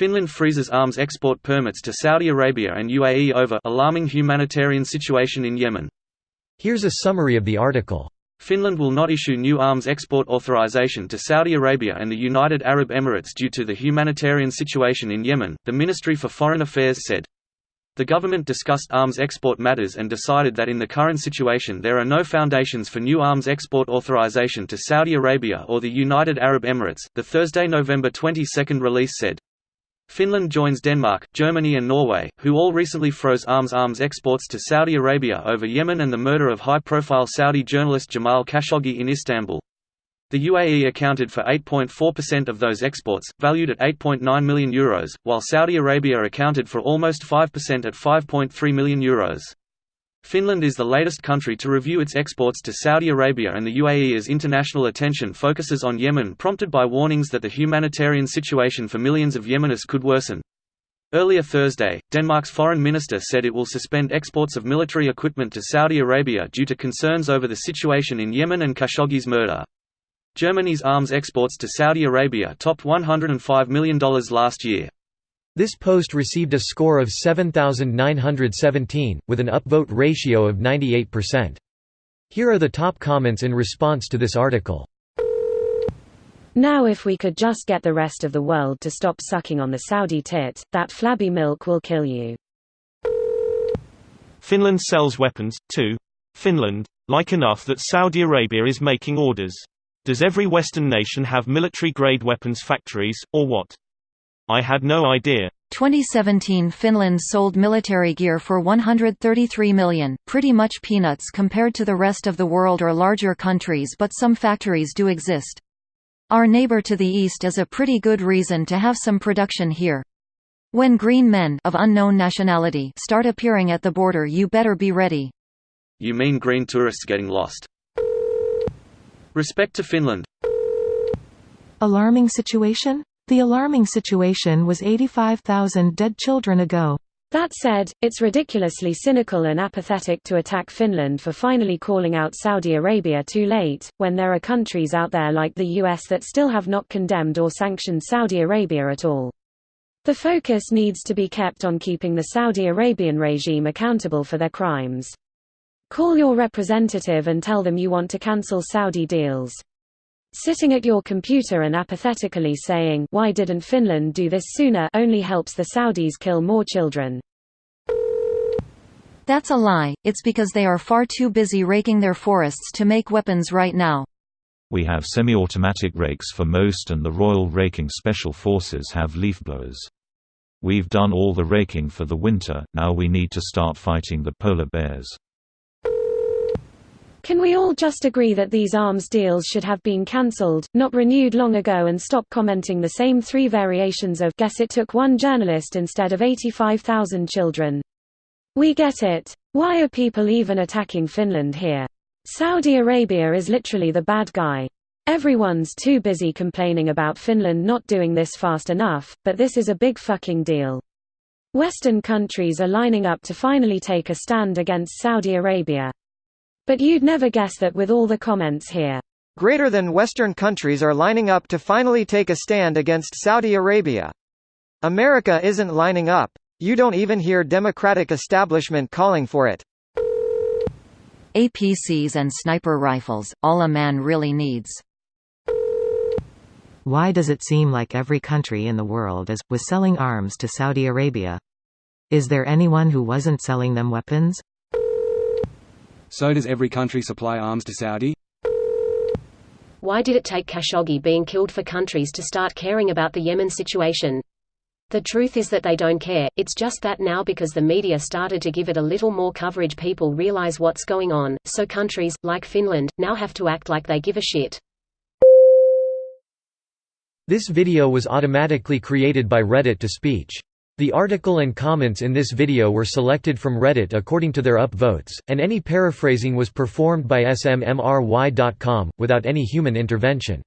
Finland freezes arms export permits to Saudi Arabia and UAE over alarming humanitarian situation in Yemen. Here's a summary of the article. Finland will not issue new arms export authorization to Saudi Arabia and the United Arab Emirates due to the humanitarian situation in Yemen, the Ministry for Foreign Affairs said. The government discussed arms export matters and decided that in the current situation there are no foundations for new arms export authorization to Saudi Arabia or the United Arab Emirates, the Thursday, November 22 release said. Finland joins Denmark, Germany and Norway, who all recently froze arms exports to Saudi Arabia over Yemen and the murder of high-profile Saudi journalist Jamal Khashoggi in Istanbul. The UAE accounted for 8.4% of those exports, valued at €8.9 million, while Saudi Arabia accounted for almost 5% at €5.3 million. Finland is the latest country to review its exports to Saudi Arabia and the UAE as international attention focuses on Yemen, prompted by warnings that the humanitarian situation for millions of Yemenis could worsen. Earlier Thursday, Denmark's foreign minister said it will suspend exports of military equipment to Saudi Arabia due to concerns over the situation in Yemen and Khashoggi's murder. Germany's arms exports to Saudi Arabia topped $105 million last year. This post received a score of 7,917, with an upvote ratio of 98%. Here are the top comments in response to this article. Now if we could just get the rest of the world to stop sucking on the Saudi tit, that flabby milk will kill you. Finland sells weapons, too. Finland, like enough that Saudi Arabia is making orders. Does every Western nation have military-grade weapons factories, or what? I had no idea. 2017 Finland sold military gear for $133 million, pretty much peanuts compared to the rest of the world or larger countries, but some factories do exist. Our neighbor to the east is a pretty good reason to have some production here. When green men of unknown nationality start appearing at the border, you better be ready. You mean green tourists getting lost? Respect to Finland. Alarming situation? The alarming situation was 85,000 dead children ago. That said, it's ridiculously cynical and apathetic to attack Finland for finally calling out Saudi Arabia too late, when there are countries out there like the US that still have not condemned or sanctioned Saudi Arabia at all. The focus needs to be kept on keeping the Saudi Arabian regime accountable for their crimes. Call your representative and tell them you want to cancel Saudi deals. Sitting at your computer and apathetically saying, "Why didn't Finland do this sooner?" only helps the Saudis kill more children. That's a lie, it's because they are far too busy raking their forests to make weapons right now. We have semi-automatic rakes for most, and the Royal Raking Special Forces have leaf blowers. We've done all the raking for the winter, now we need to start fighting the polar bears. Can we all just agree that these arms deals should have been cancelled, not renewed long ago, and stop commenting the same three variations of "guess it took one journalist instead of 85,000 children"? We get it. Why are people even attacking Finland here? Saudi Arabia is literally the bad guy. Everyone's too busy complaining about Finland not doing this fast enough, but this is a big fucking deal. Western countries are lining up to finally take a stand against Saudi Arabia. But you'd never guess that with all the comments here. Greater than Western countries are lining up to finally take a stand against Saudi Arabia. America isn't lining up. You don't even hear Democratic establishment calling for it. APCs and sniper rifles, all a man really needs. Why does it seem like every country in the world was selling arms to Saudi Arabia? Is there anyone who wasn't selling them weapons? So does every country supply arms to Saudi? Why did it take Khashoggi being killed for countries to start caring about the Yemen situation? The truth is that they don't care, it's just that now because the media started to give it a little more coverage, people realize what's going on, so countries, like Finland, now have to act like they give a shit. This video was automatically created by Reddit to speech. The article and comments in this video were selected from Reddit according to their upvotes, and any paraphrasing was performed by SMMRY.com, without any human intervention.